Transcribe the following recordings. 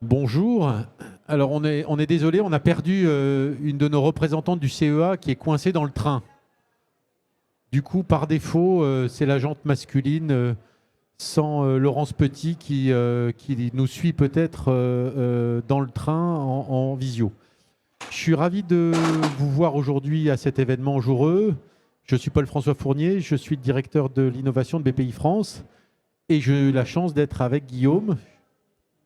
Bonjour. Alors on est désolé, on a perdu une de nos représentantes du CEA qui est coincée dans le train. Du coup, par défaut, c'est la jante masculine sans Laurence Petit qui nous suit peut-être dans le train en visio. Je suis ravi de vous voir aujourd'hui à cet événement joureux. Je suis Paul-François Fournier, je suis le directeur de l'innovation de BPI France et j'ai eu la chance d'être avec Guillaume.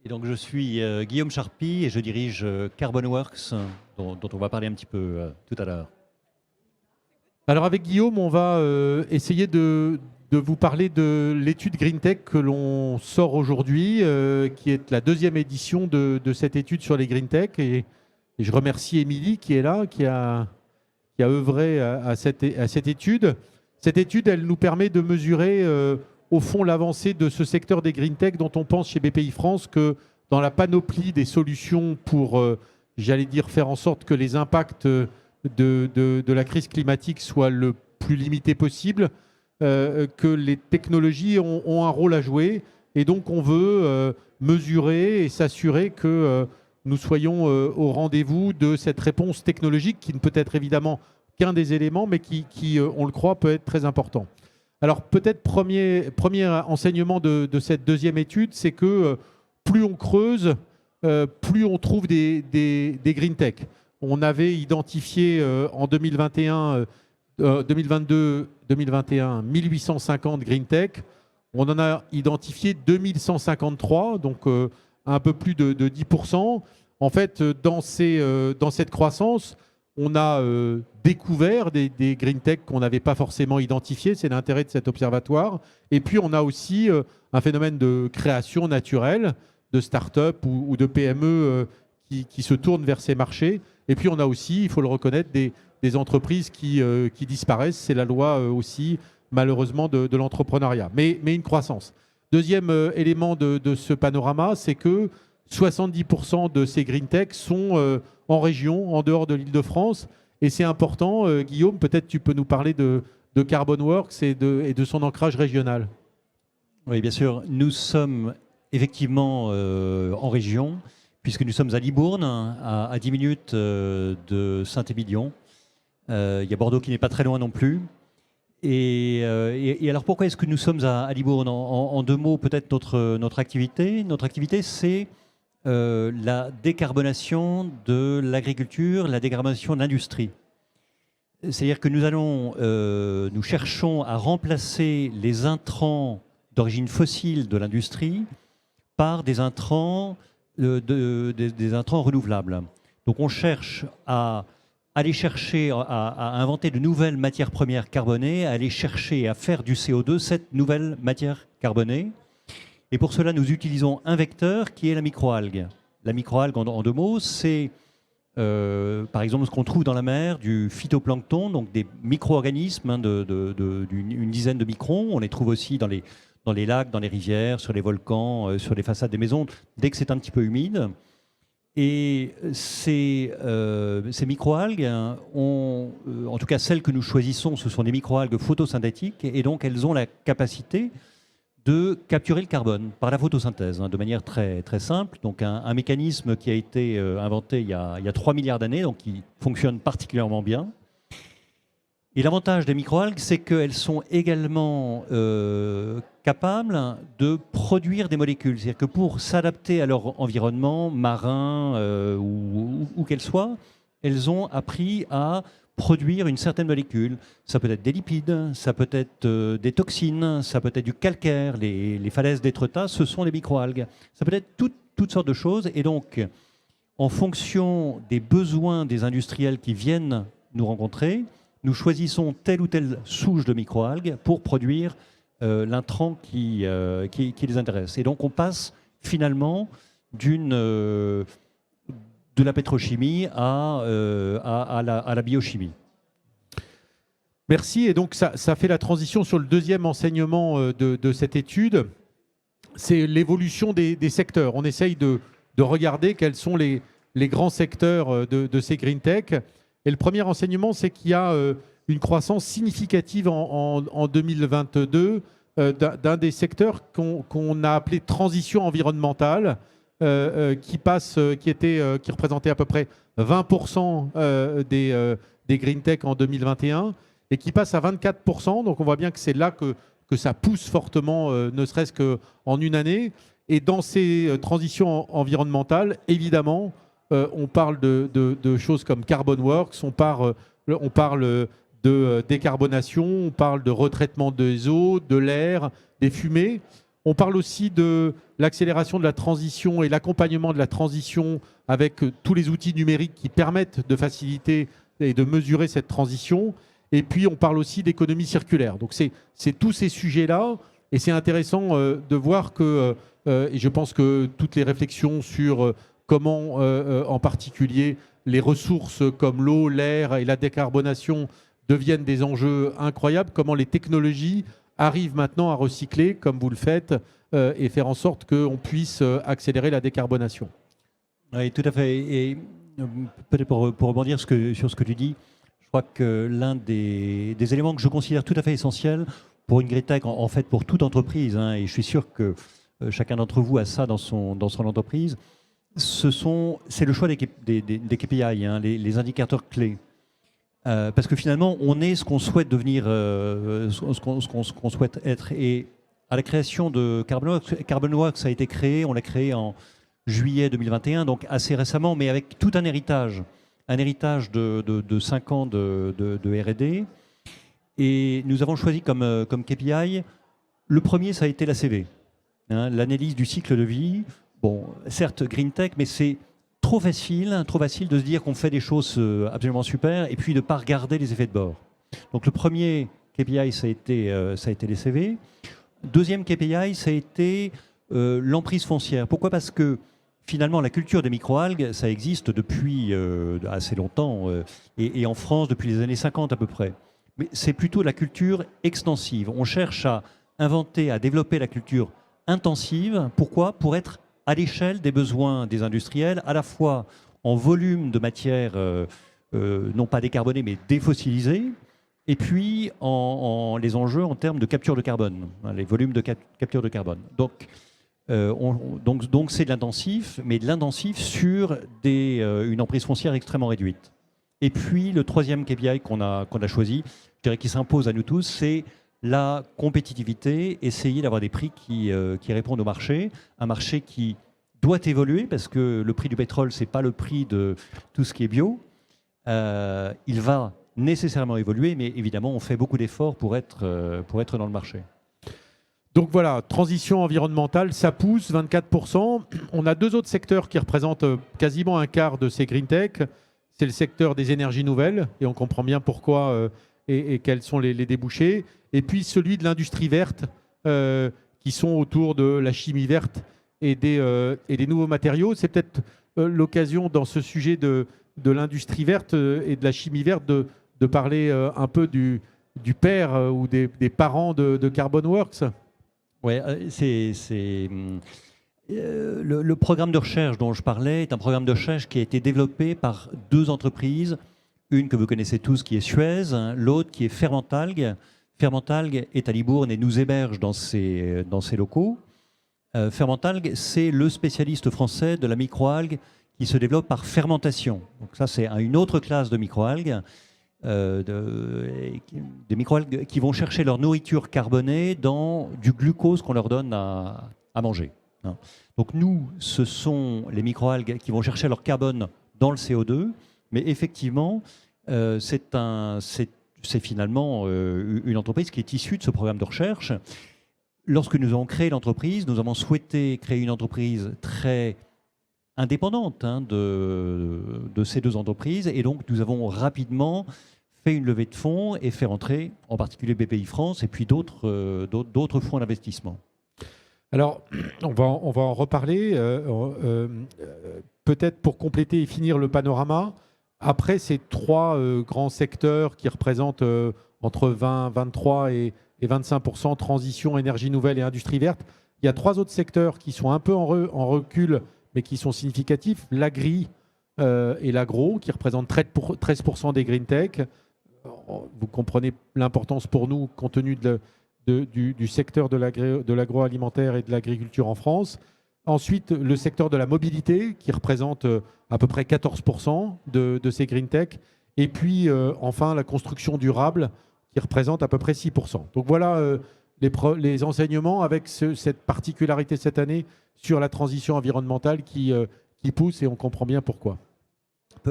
Et donc je suis Guillaume Charpy et je dirige Carbonworks, dont on va parler un petit peu tout à l'heure. Alors avec Guillaume, on va essayer de vous parler de l'étude GreenTech que l'on sort aujourd'hui, qui est la deuxième édition de cette étude sur les GreenTech. Et je remercie Émilie qui est là, qui a œuvré à cette étude. Cette étude, elle nous permet de mesurer au fond l'avancée de ce secteur des GreenTech dont on pense chez BPI France que dans la panoplie des solutions pour, j'allais dire, faire en sorte que les impacts de la crise climatique soient le plus limités possible, que les technologies ont un rôle à jouer. Et donc on veut mesurer et s'assurer que nous soyons au rendez-vous de cette réponse technologique qui ne peut être évidemment qu'un des éléments, mais qui, on le croit, peut être très important. Alors peut-être premier enseignement de cette deuxième étude, c'est que plus on creuse, plus on trouve des green tech. On avait identifié en 2021, 2022-2021 1850 green tech. On en a identifié 2153, donc un peu plus de 10%. En fait, dans cette croissance, on a découvert des green tech qu'on n'avait pas forcément identifiés. C'est l'intérêt de cet observatoire. Et puis, on a aussi un phénomène de création naturelle, de start-up ou de PME qui se tournent vers ces marchés. Et puis, on a aussi, il faut le reconnaître, des entreprises qui disparaissent. C'est la loi aussi, malheureusement, de l'entrepreneuriat. Mais une croissance. Deuxième élément de ce panorama, c'est que 70% de ces green tech sont en région, en dehors de l'Île-de-France. Et c'est important. Guillaume, peut-être tu peux nous parler de Carbonworks et de son ancrage régional. Oui, bien sûr. Nous sommes effectivement en région, puisque nous sommes à Libourne, à 10 minutes de Saint-Émilion. Il y a Bordeaux qui n'est pas très loin non plus. Et alors pourquoi est-ce que nous sommes à Libourne? En deux mots, peut-être notre activité. Notre activité, c'est la décarbonation de l'agriculture, la décarbonation de l'industrie. C'est-à-dire que nous cherchons à remplacer les intrants d'origine fossile de l'industrie par des intrants, des intrants renouvelables. Donc on cherche à aller chercher, à inventer de nouvelles matières premières carbonées, à aller chercher à faire du CO2, cette nouvelle matière carbonée. Et pour cela, nous utilisons un vecteur qui est la microalgue. La microalgue, en deux mots, c'est par exemple ce qu'on trouve dans la mer, du phytoplancton, donc des micro-organismes d'une dizaine de microns. On les trouve aussi dans les lacs, dans les rivières, sur les volcans, sur les façades des maisons, dès que c'est un petit peu humide. Et ces microalgues, en tout cas celles que nous choisissons, ce sont des microalgues photosynthétiques, et donc elles ont la capacité de capturer le carbone par la photosynthèse, de manière très, très simple. Donc un mécanisme qui a été inventé il y a 3 milliards d'années, donc qui fonctionne particulièrement bien. Et l'avantage des microalgues, c'est qu'elles sont également capables de produire des molécules. C'est-à-dire que pour s'adapter à leur environnement marin où qu'elles soient, elles ont appris à produire une certaine molécule. Ça peut être des lipides, ça peut être des toxines, ça peut être du calcaire, les falaises d'Étretat, ce sont des microalgues. Ça peut être toutes sortes de choses. Et donc, en fonction des besoins des industriels qui viennent nous rencontrer, nous choisissons telle ou telle souche de microalgues pour produire l'intrant qui les intéresse. Et donc, on passe finalement de la pétrochimie à la biochimie. Merci. Et donc, ça fait la transition sur le deuxième enseignement de cette étude. C'est l'évolution des secteurs. On essaye de regarder quels sont les grands secteurs de ces green tech. Et le premier enseignement, c'est qu'il y a une croissance significative en 2022 d'un des secteurs qu'on a appelé transition environnementale. qui représentait à peu près 20% des green tech en 2021 et qui passe à 24%. Donc on voit bien que c'est là que ça pousse fortement, ne serait-ce qu'en une année. Et dans ces transitions environnementales, évidemment, on parle de choses comme Carbon Works, on parle de décarbonation, on parle de retraitement des eaux, de l'air, des fumées. On parle aussi de l'accélération de la transition et l'accompagnement de la transition avec tous les outils numériques qui permettent de faciliter et de mesurer cette transition. Et puis, on parle aussi d'économie circulaire. Donc, c'est tous ces sujets-là. Et c'est intéressant de voir que, et je pense que toutes les réflexions sur comment, en particulier, les ressources comme l'eau, l'air et la décarbonation deviennent des enjeux incroyables, comment les technologies arrivent maintenant à recycler, comme vous le faites, et faire en sorte qu'on puisse accélérer la décarbonation. Oui, tout à fait. Et peut-être pour rebondir sur ce que tu dis, je crois que l'un des éléments que je considère tout à fait essentiel pour une Green Tech, en fait pour toute entreprise, hein, et je suis sûr que chacun d'entre vous a ça dans son entreprise, c'est le choix des KPI, hein, les indicateurs clés. Parce que finalement, on est ce qu'on souhaite devenir, ce qu'on souhaite être. Et à la création de Carbon Works, ça a été créé, on l'a créé en juillet 2021, donc assez récemment, mais avec tout un héritage de 5 ans de R&D. Et nous avons choisi comme KPI, le premier, ça a été la CV, hein, l'analyse du cycle de vie. Bon, certes, Green Tech, mais c'est trop facile de se dire qu'on fait des choses absolument super et puis de ne pas regarder les effets de bord. Donc le premier KPI, ça a été les CV. Deuxième KPI, ça a été l'emprise foncière. Pourquoi ? Parce que finalement, la culture des microalgues, ça existe depuis assez longtemps, et en France depuis les années 50 à peu près. Mais c'est plutôt la culture extensive. On cherche à inventer, à développer la culture intensive. Pourquoi ? Pour être à l'échelle des besoins des industriels, à la fois en volume de matière, non pas décarbonée, mais défossilisée, et puis en les enjeux en termes de capture de carbone, hein, les volumes de capture de carbone. Donc c'est de l'intensif, mais de l'intensif sur une emprise foncière extrêmement réduite. Et puis le troisième KPI qu'on a choisi, je dirais qui s'impose à nous tous, c'est la compétitivité, essayer d'avoir des prix qui répondent au marché, un marché qui doit évoluer parce que le prix du pétrole, ce n'est pas le prix de tout ce qui est bio. Il va nécessairement évoluer, mais évidemment, on fait beaucoup d'efforts pour être dans le marché. Donc voilà, transition environnementale, ça pousse 24%. On a deux autres secteurs qui représentent quasiment un quart de ces green tech. C'est le secteur des énergies nouvelles, et on comprend bien pourquoi et quels sont les débouchés. Et puis celui de l'industrie verte, qui sont autour de la chimie verte et des nouveaux matériaux. C'est peut-être l'occasion dans ce sujet de l'industrie verte et de la chimie verte de parler un peu du père ou des parents de Carbon Works. Oui, le programme de recherche dont je parlais est un programme de recherche qui a été développé par deux entreprises. Une que vous connaissez tous qui est Suez, hein, l'autre qui est Fermentalgue. Fermentalgue est à Libourne et nous héberge dans ses locaux. Fermentalgue, c'est le spécialiste français de la microalgue qui se développe par fermentation. Donc ça, c'est une autre classe de microalgues, des microalgues qui vont chercher leur nourriture carbonée dans du glucose qu'on leur donne à manger. Hein. Donc nous, ce sont les microalgues qui vont chercher leur carbone dans le CO2, mais effectivement, c'est finalement une entreprise qui est issue de ce programme de recherche. Lorsque nous avons créé l'entreprise, nous avons souhaité créer une entreprise très indépendante, hein, de ces deux entreprises, et donc nous avons rapidement fait une levée de fonds et fait entrer en particulier BPI France et puis d'autres fonds d'investissement. Alors, on va en reparler, peut-être pour compléter et finir le panorama. Après ces trois grands secteurs qui représentent entre 20, 23 et 25% transition, énergie nouvelle et industrie verte, il y a trois autres secteurs qui sont un peu en recul, mais qui sont significatifs. L'agri et l'agro, qui représentent 13% des green tech. Vous comprenez l'importance pour nous, compte tenu du secteur de l'agroalimentaire et de l'agriculture en France. Ensuite, le secteur de la mobilité, qui représente à peu près 14% de ces green tech. Et puis, enfin, la construction durable, qui représente à peu près 6%. Donc voilà les enseignements avec cette particularité cette année sur la transition environnementale qui pousse, et on comprend bien pourquoi.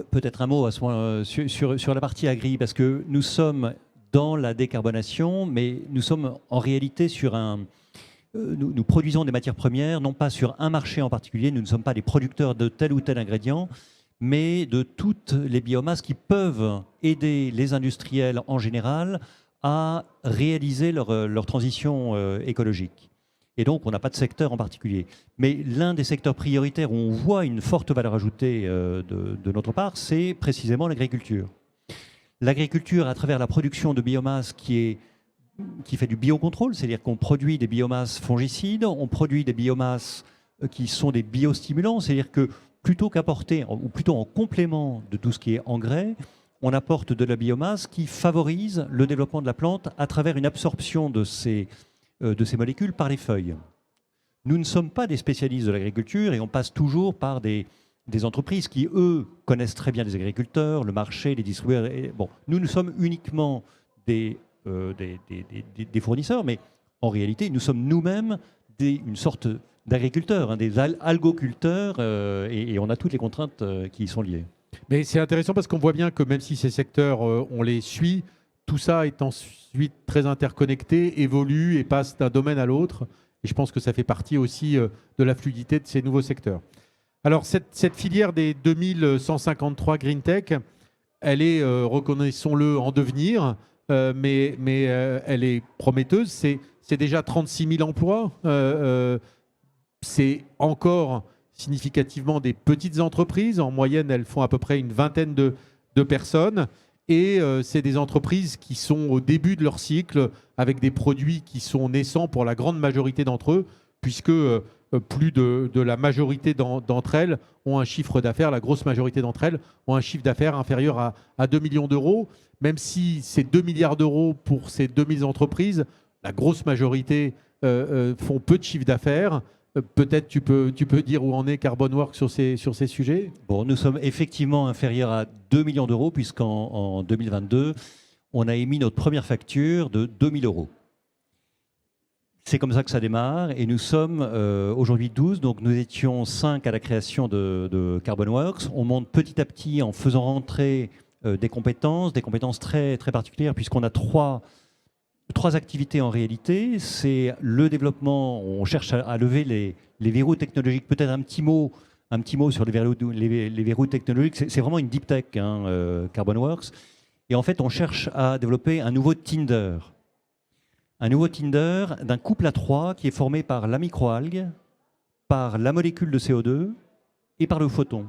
Peut-être un mot à ce moment, sur la partie agri, parce que nous sommes dans la décarbonation, mais nous sommes en réalité sur nous produisons des matières premières, non pas sur un marché en particulier, nous ne sommes pas des producteurs de tel ou tel ingrédient, mais de toutes les biomasses qui peuvent aider les industriels en général à réaliser leur transition écologique. Et donc, on n'a pas de secteur en particulier. Mais l'un des secteurs prioritaires où on voit une forte valeur ajoutée de notre part, c'est précisément l'agriculture. L'agriculture, à travers la production de biomasse qui fait du biocontrôle, c'est-à-dire qu'on produit des biomasses fongicides, on produit des biomasses qui sont des biostimulants, c'est-à-dire que plutôt qu'apporter, ou plutôt en complément de tout ce qui est engrais, on apporte de la biomasse qui favorise le développement de la plante à travers une absorption de ces molécules par les feuilles. Nous ne sommes pas des spécialistes de l'agriculture et on passe toujours par des entreprises qui, eux, connaissent très bien les agriculteurs, le marché, les distributeurs. Bon, nous sommes uniquement des fournisseurs, mais en réalité, nous sommes nous-mêmes une sorte d'agriculteurs, hein, des algoculteurs, et on a toutes les contraintes qui y sont liées. Mais c'est intéressant parce qu'on voit bien que même si ces secteurs, on les suit, tout ça est ensuite très interconnecté, évolue et passe d'un domaine à l'autre. Et je pense que ça fait partie aussi de la fluidité de ces nouveaux secteurs. Alors, cette filière des 2153 Green Tech, elle est, reconnaissons-le, en devenir, mais elle est prometteuse. C'est déjà 36 000 emplois. C'est encore significativement des petites entreprises. En moyenne, elles font à peu près une vingtaine de personnes. Et c'est des entreprises qui sont au début de leur cycle, avec des produits qui sont naissants pour la grande majorité d'entre eux, puisque plus de la majorité d'entre elles ont un chiffre d'affaires, la grosse majorité d'entre elles ont un chiffre d'affaires inférieur à 2 millions d'euros. Même si c'est 2 milliards d'euros pour ces 2000 entreprises, la grosse majorité font peu de chiffre d'affaires. Peut-être tu peux dire où en est Carbonworks sur ces sujets. Bon, nous sommes effectivement inférieurs à 2 millions d'euros, puisqu'en 2022, on a émis notre première facture de 2 000 euros. C'est comme ça que ça démarre, et nous sommes aujourd'hui 12, donc nous étions 5 à la création de Carbonworks. On monte petit à petit en faisant rentrer des compétences très, très particulières, puisqu'on a trois activités en réalité. C'est le développement, on cherche à lever les verrous technologiques. Peut-être un petit mot sur les verrous technologiques. C'est vraiment une deep tech, hein, Carbonworks. Et en fait, on cherche à développer un nouveau Tinder. Un nouveau Tinder d'un couple à 3 qui est formé par la microalgue, par la molécule de CO2 et par le photon.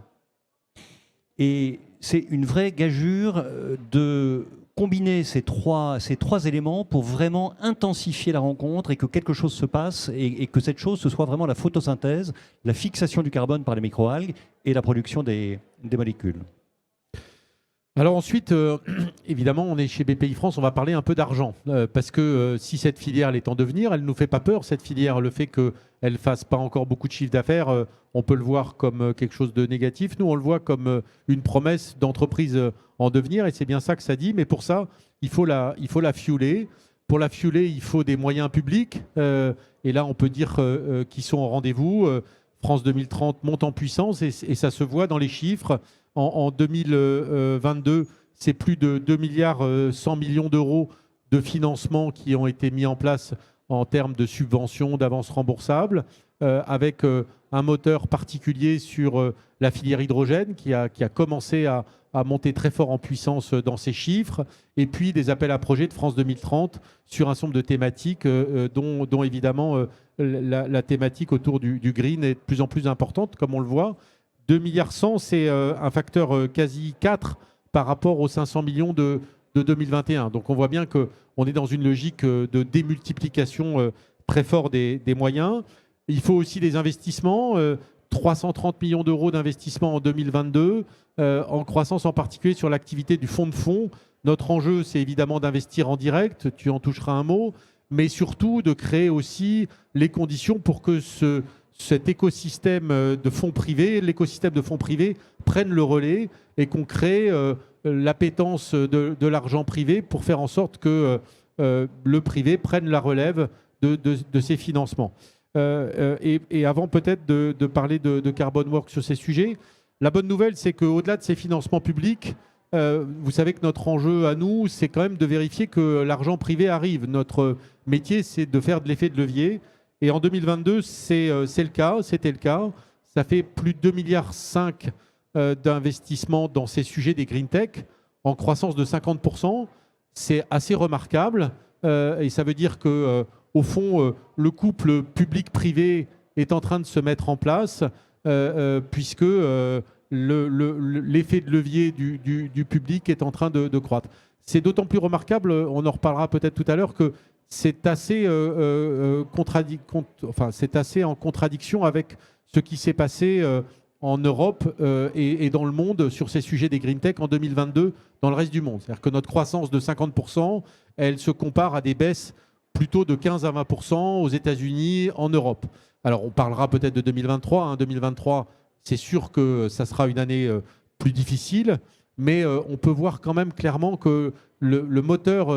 Et c'est une vraie gageure de combiner ces trois éléments pour vraiment intensifier la rencontre et que quelque chose se passe et que cette chose, ce soit vraiment la photosynthèse, la fixation du carbone par les microalgues et la production des molécules. Alors ensuite, évidemment, on est chez BPI France, on va parler un peu d'argent. Parce que si cette filière elle est en devenir, elle ne nous fait pas peur, cette filière. Le fait qu'elle ne fasse pas encore beaucoup de chiffre d'affaires, on peut le voir comme quelque chose de négatif. Nous, on le voit comme une promesse d'entreprise en devenir, et c'est bien ça que ça dit. Mais pour ça, il faut la fueler. Pour la fueler, il faut des moyens publics. Et là, on peut dire qu'ils sont au rendez-vous. France 2030 monte en puissance et ça se voit dans les chiffres. En 2022, c'est plus de 2 milliards 100 millions d'euros de financement qui ont été mis en place en termes de subventions, d'avances remboursables, avec un moteur particulier sur la filière hydrogène qui a commencé à monter très fort en puissance dans ses chiffres, et puis des appels à projets de France 2030 sur un certain nombre de thématiques dont évidemment la thématique autour du green est de plus en plus importante, comme on le voit. 2 milliards 100, c'est un facteur quasi 4 par rapport aux 500 millions de 2021. Donc on voit bien qu'on est dans une logique de démultiplication très fort des moyens. Il faut aussi des investissements, 330 millions d'euros d'investissement en 2022, en croissance en particulier sur l'activité du fonds de fonds. Notre enjeu, c'est évidemment d'investir en direct, tu en toucheras un mot, mais surtout de créer aussi les conditions pour que cet écosystème de fonds privés, l'écosystème de fonds privés prenne le relais et qu'on crée l'appétence de l'argent privé pour faire en sorte que le privé prenne la relève de ces financements. Et avant peut-être de parler de Carbon Works sur ces sujets, la bonne nouvelle, c'est qu'au-delà de ces financements publics, vous savez que notre enjeu à nous, c'est quand même de vérifier que l'argent privé arrive. Notre métier, c'est de faire de l'effet de levier. Et en 2022, c'est le cas, c'était le cas. Ça fait plus de 2,5 milliards d'investissements dans ces sujets des green tech, en croissance de 50%. C'est assez remarquable. Et ça veut dire que, au fond, le couple public-privé est en train de se mettre en place, puisque l'effet de levier du public est en train de croître. C'est d'autant plus remarquable, on en reparlera peut-être tout à l'heure, que c'est assez, c'est assez en contradiction avec ce qui s'est passé en Europe et dans le monde sur ces sujets des green tech en 2022 dans le reste du monde. C'est-à-dire que notre croissance de 50%, elle se compare à des baisses plutôt de 15 à 20% aux États-Unis, en Europe. Alors on parlera peut-être de 2023. 2023, c'est sûr que ça sera une année plus difficile, mais on peut voir quand même clairement que le moteur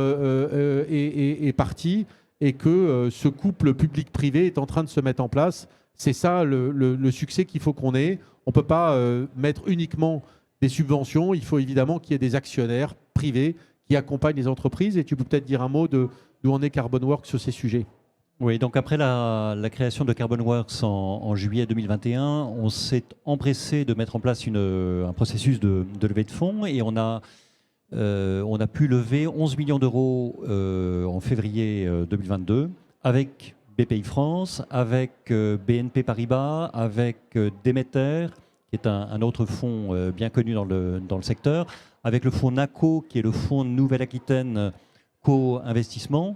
est parti et que ce couple public-privé est en train de se mettre en place. C'est ça le succès qu'il faut qu'on ait. On ne peut pas mettre uniquement des subventions. Il faut évidemment qu'il y ait des actionnaires privés qui accompagnent les entreprises. Et tu peux peut-être dire un mot d'où en est Carbon Works sur ces sujets. Oui, donc après la création de Carbon Works en juillet 2021, on s'est empressé de mettre en place un processus de levée de fonds et on a pu lever 11 millions d'euros en février 2022 avec BPI France, avec BNP Paribas, avec Demeter, qui est un autre fonds bien connu dans le secteur, avec le fonds NACO, qui est le fonds Nouvelle-Aquitaine Co-Investissement.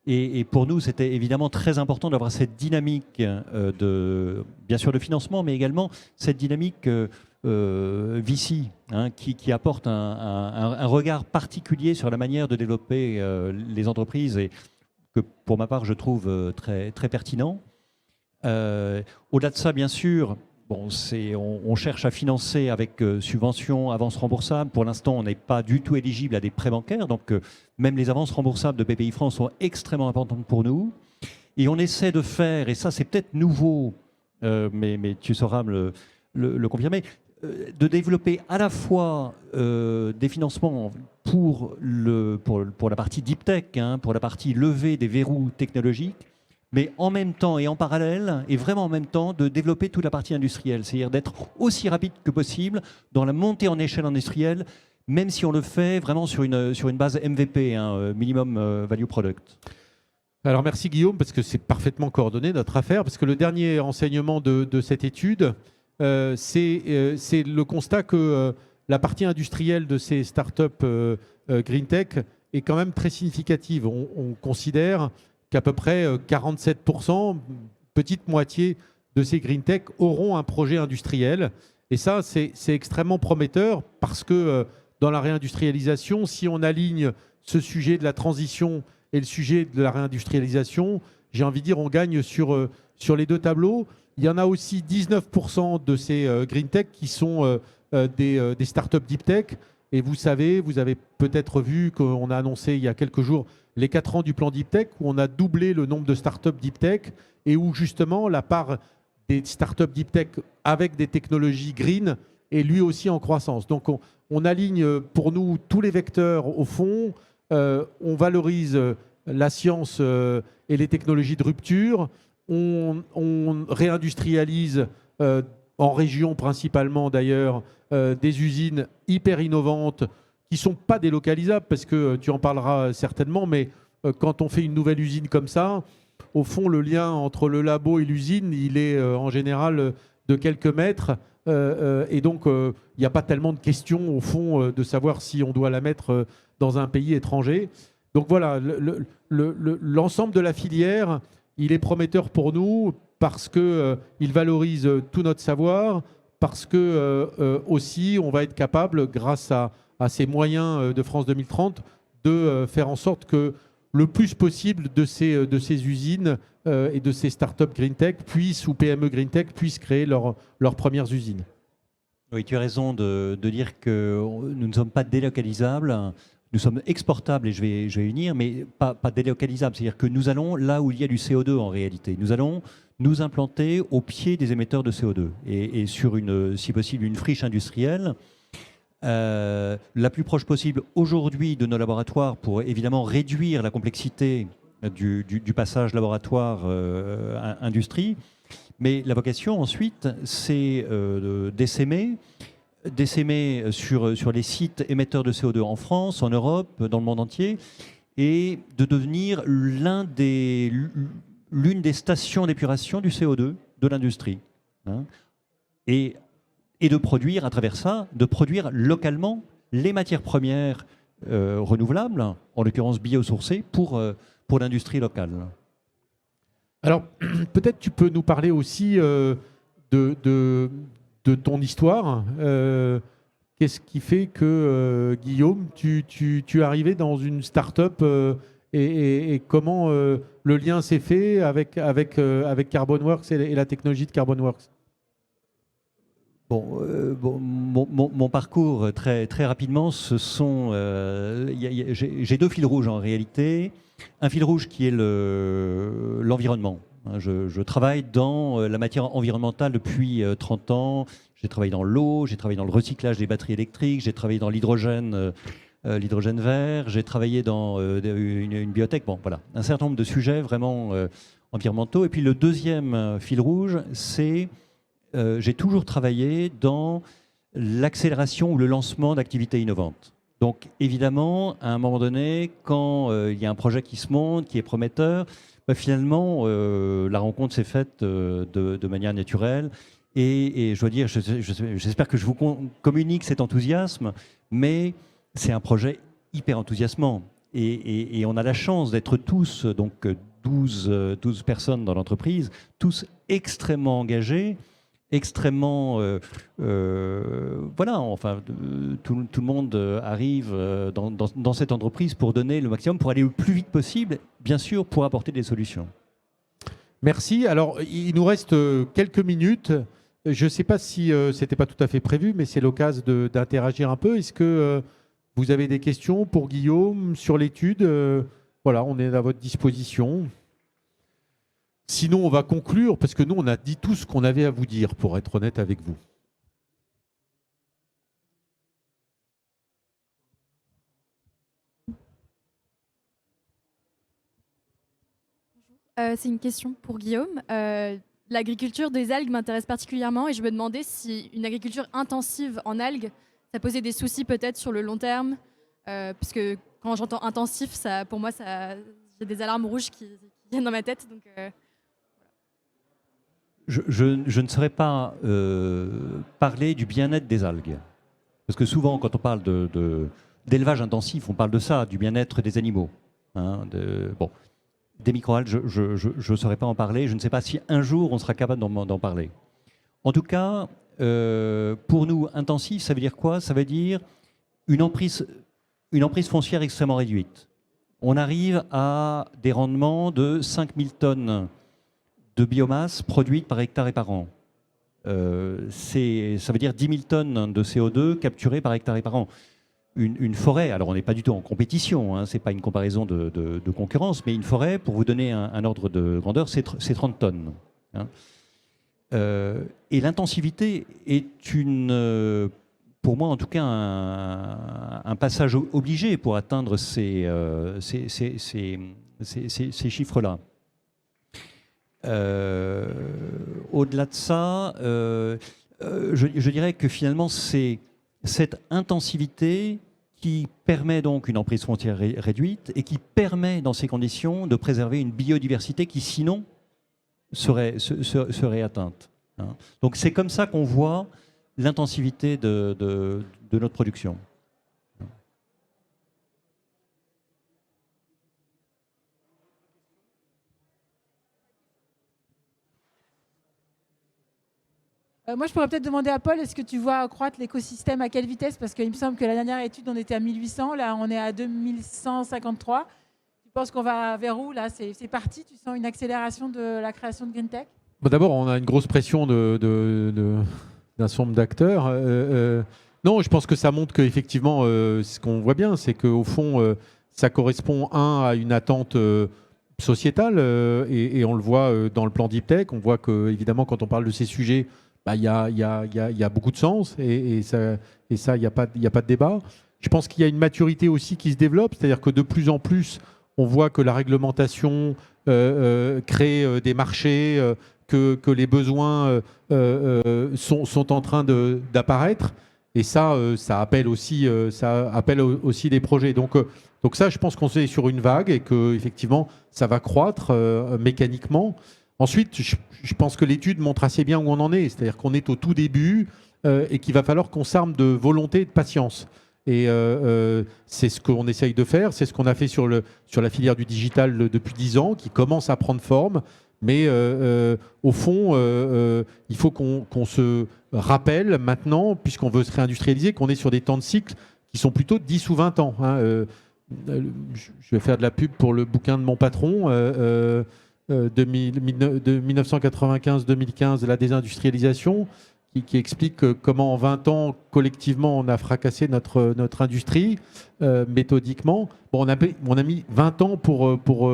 Et pour nous, c'était évidemment très important d'avoir cette dynamique bien sûr de financement, mais également cette dynamique VC, qui apporte un regard particulier sur la manière de développer les entreprises et que pour ma part, je trouve très, très pertinent. Au-delà de ça, bien sûr, on cherche à financer avec subventions, avances remboursables. Pour l'instant, on n'est pas du tout éligible à des prêts bancaires. Donc, même les avances remboursables de BPI France sont extrêmement importantes pour nous. Et on essaie de faire, et ça c'est peut-être nouveau, mais tu sauras me le confirmer, de développer à la fois des financements pour la partie deep tech, pour la partie levée des verrous technologiques, mais en même temps et en parallèle, et vraiment en même temps, de développer toute la partie industrielle, c'est-à-dire d'être aussi rapide que possible dans la montée en échelle industrielle, même si on le fait vraiment sur une base MVP, Minimum Value Product. Alors merci Guillaume, parce que c'est parfaitement coordonné notre affaire, parce que le dernier enseignement de cette étude, c'est le constat que la partie industrielle de ces startups Green Tech est quand même très significative. On considère qu'à peu près 47%, petite moitié de ces Green Tech auront un projet industriel. Et ça, c'est extrêmement prometteur parce que dans la réindustrialisation, si on aligne ce sujet de la transition et le sujet de la réindustrialisation, j'ai envie de dire on gagne sur les deux tableaux. Il y en a aussi 19% de ces Green Tech qui sont des startups Deep Tech. Et vous avez peut-être vu qu'on a annoncé il y a quelques jours les 4 ans du plan Deep Tech, où on a doublé le nombre de startups Deep Tech et où justement la part des startups Deep Tech avec des technologies green est lui aussi en croissance. Donc on aligne pour nous tous les vecteurs au fond, on valorise la science et les technologies de rupture, on réindustrialise en région principalement d'ailleurs des usines hyper innovantes qui ne sont pas délocalisables, parce que tu en parleras certainement, mais quand on fait une nouvelle usine comme ça, au fond, le lien entre le labo et l'usine, il est en général de quelques mètres. Et donc, il n'y a pas tellement de questions, au fond, de savoir si on doit la mettre dans un pays étranger. Donc voilà, l'ensemble de la filière, il est prometteur pour nous parce qu'il valorise tout notre savoir, parce que aussi, on va être capable, grâce à ces moyens de France 2030, de faire en sorte que le plus possible de ces usines et de ces startups green tech ou PME green tech puissent créer leurs premières usines. Oui, tu as raison de dire que nous ne sommes pas délocalisables, nous sommes exportables, et je vais unir, mais pas délocalisables. C'est-à-dire que nous allons là où il y a du CO2 en réalité. Nous allons nous implanter au pied des émetteurs de CO2 et sur, si possible, une friche industrielle la plus proche possible aujourd'hui de nos laboratoires pour évidemment réduire la complexité du passage laboratoire-industrie. Mais la vocation ensuite, c'est d'essaimer sur les sites émetteurs de CO2 en France, en Europe, dans le monde entier, et de devenir l'une des stations d'épuration du CO2 de l'industrie. Hein, et de produire, à travers ça, de produire localement les matières premières renouvelables, en l'occurrence biosourcées, pour l'industrie locale. Alors, peut-être tu peux nous parler aussi de ton histoire. Qu'est-ce qui fait que, Guillaume, tu es arrivé dans une start-up et comment le lien s'est fait avec Carbonworks et la technologie de Carbonworks? Mon parcours, très rapidement, j'ai deux fils rouges en réalité. Un fil rouge qui est l'environnement. Je travaille dans la matière environnementale depuis 30 ans. J'ai travaillé dans l'eau, j'ai travaillé dans le recyclage des batteries électriques, j'ai travaillé dans l'hydrogène vert, j'ai travaillé dans une biotech. Bon, voilà, un certain nombre de sujets vraiment environnementaux. Et puis le deuxième fil rouge, c'est j'ai toujours travaillé dans l'accélération ou le lancement d'activités innovantes. Donc évidemment, à un moment donné, quand il y a un projet qui se monte, qui est prometteur, finalement, la rencontre s'est faite de manière naturelle. Et je dois dire, j'espère que je vous communique cet enthousiasme, mais c'est un projet hyper enthousiasmant. Et on a la chance d'être tous, donc 12 personnes dans l'entreprise, tous extrêmement engagés, extrêmement... voilà, enfin, tout le monde arrive dans cette entreprise pour donner le maximum, pour aller le plus vite possible, bien sûr, pour apporter des solutions. Merci. Alors, il nous reste quelques minutes. Je ne sais pas si ce n'était pas tout à fait prévu, mais c'est l'occasion d'interagir un peu. Est-ce que vous avez des questions pour Guillaume sur l'étude? Voilà, on est à votre disposition. Sinon, on va conclure, parce que nous, on a dit tout ce qu'on avait à vous dire, pour être honnête avec vous. C'est une question pour Guillaume. L'agriculture des algues m'intéresse particulièrement et je me demandais si une agriculture intensive en algues, ça posait des soucis peut-être sur le long terme, parce que quand j'entends intensif, pour moi, j'ai des alarmes rouges qui viennent dans ma tête. Donc, Je ne saurais pas parler du bien-être des algues. Parce que souvent, quand on parle d'élevage intensif, on parle de ça, du bien-être des animaux. Hein, bon. Des microalgues, je ne saurais pas en parler. Je ne sais pas si un jour on sera capable d'en parler. En tout cas, pour nous, intensif, ça veut dire quoi? Ça veut dire une emprise foncière extrêmement réduite. On arrive à des rendements de 5000 tonnes de biomasse produite par hectare et par an. Ça veut dire 10 000 tonnes de CO2 capturées par hectare et par an. Une forêt, alors on n'est pas du tout en compétition, hein, ce n'est pas une comparaison de concurrence, mais une forêt, pour vous donner un ordre de grandeur, c'est 30 tonnes. Hein. Et l'intensivité est pour moi en tout cas, un passage obligé pour atteindre ces chiffres-là. Au-delà de ça, je dirais que finalement, c'est cette intensivité qui permet donc une emprise foncière réduite et qui permet, dans ces conditions, de préserver une biodiversité qui, sinon, serait atteinte. Hein. Donc c'est comme ça qu'on voit l'intensivité de notre production. Moi, je pourrais peut-être demander à Paul, est-ce que tu vois croître l'écosystème à quelle vitesse? Parce qu'il me semble que la dernière étude, on était à 1800, là, on est à 2153. Tu penses qu'on va vers où là? C'est parti? Tu sens une accélération de la création de Green Tech? Bon, d'abord, on a une grosse pression d'un certain nombre d'acteurs. Non, je pense que ça montre qu'effectivement, ce qu'on voit bien, c'est qu'au fond, ça correspond, à une attente sociétale, et on le voit dans le plan Deep Tech. On voit qu'évidemment, quand on parle de ces sujets, il y a beaucoup de sens, et ça, il n'y a pas de débat. Je pense qu'il y a une maturité aussi qui se développe, c'est-à-dire que de plus en plus, on voit que la réglementation crée des marchés, que les besoins sont en train d'apparaître. Et ça appelle aussi des projets. Donc ça, je pense qu'on est sur une vague et qu'effectivement, ça va croître mécaniquement. Ensuite, je pense que l'étude montre assez bien où on en est. C'est-à-dire qu'on est au tout début et qu'il va falloir qu'on s'arme de volonté et de patience. Et c'est ce qu'on essaye de faire. C'est ce qu'on a fait sur la filière du digital depuis 10 ans, qui commence à prendre forme. Mais au fond, il faut qu'on se rappelle maintenant, puisqu'on veut se réindustrialiser, qu'on est sur des temps de cycle qui sont plutôt de 10 ou 20 ans. Je vais faire de la pub pour le bouquin de mon patron, de 1995-2015, la désindustrialisation, qui explique comment en 20 ans, collectivement, on a fracassé notre industrie méthodiquement. Bon, on a mis 20 ans pour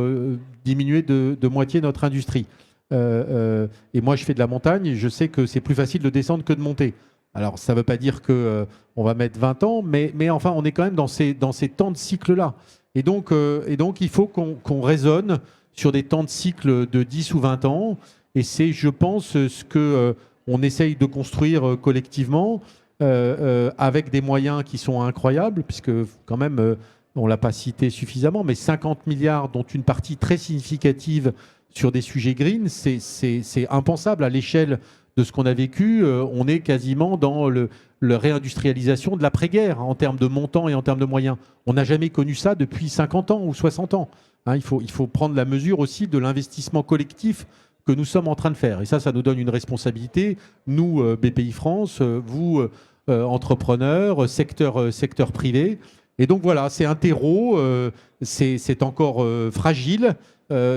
diminuer de moitié notre industrie. Et moi, je fais de la montagne, je sais que c'est plus facile de descendre que de monter. Alors, ça ne veut pas dire qu'on va mettre 20 ans, mais enfin, on est quand même dans ces temps de cycle-là. Et donc, il faut qu'on raisonne sur des temps de cycle de 10 ou 20 ans. Et c'est, je pense, ce qu'on essaye de construire collectivement, avec des moyens qui sont incroyables, puisque quand même, on ne l'a pas cité suffisamment, mais 50 milliards, dont une partie très significative sur des sujets green, c'est impensable à l'échelle de ce qu'on a vécu. On est quasiment dans la réindustrialisation de l'après-guerre, en termes de montants et en termes de moyens. On n'a jamais connu ça depuis 50 ans ou 60 ans. Il faut prendre la mesure aussi de l'investissement collectif que nous sommes en train de faire. Et ça nous donne une responsabilité, nous, BPI France, vous, entrepreneurs, secteur privé. Et donc voilà, c'est un terreau, c'est encore fragile,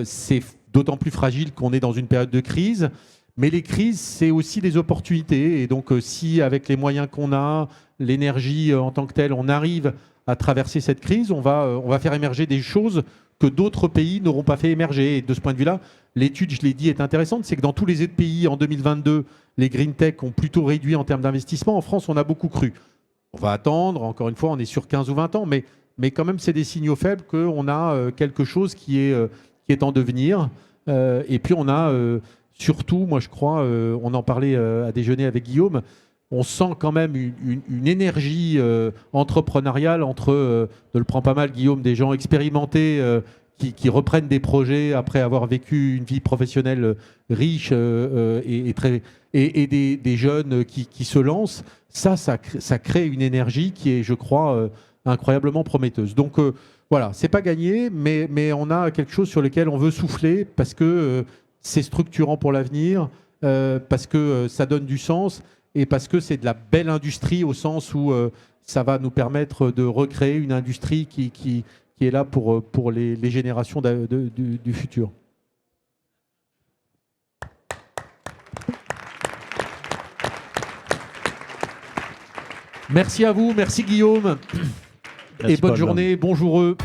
c'est d'autant plus fragile qu'on est dans une période de crise. Mais les crises, c'est aussi des opportunités. Et donc, si avec les moyens qu'on a, l'énergie en tant que telle, on arrive à traverser cette crise, on va faire émerger des choses que d'autres pays n'auront pas fait émerger. Et de ce point de vue-là, l'étude, je l'ai dit, est intéressante. C'est que dans tous les autres pays, en 2022, les green tech ont plutôt réduit en termes d'investissement. En France, on a beaucoup cru. On va attendre, encore une fois, on est sur 15 ou 20 ans, mais quand même, c'est des signaux faibles qu'on a quelque chose qui est en devenir. Et puis, on a surtout, moi je crois, on en parlait à déjeuner avec Guillaume, on sent quand même une énergie entrepreneuriale entre, ne le prends pas mal Guillaume, des gens expérimentés qui reprennent des projets après avoir vécu une vie professionnelle riche et des jeunes qui se lancent. Ça crée une énergie qui est, je crois, incroyablement prometteuse. Donc voilà, c'est pas gagné, mais on a quelque chose sur lequel on veut souffler parce que c'est structurant pour l'avenir, parce que ça donne du sens et parce que c'est de la belle industrie au sens où ça va nous permettre de recréer une industrie qui est là pour les générations du futur. Merci à vous, merci Guillaume, Merci et bonne Paul. journée, bonjour eux.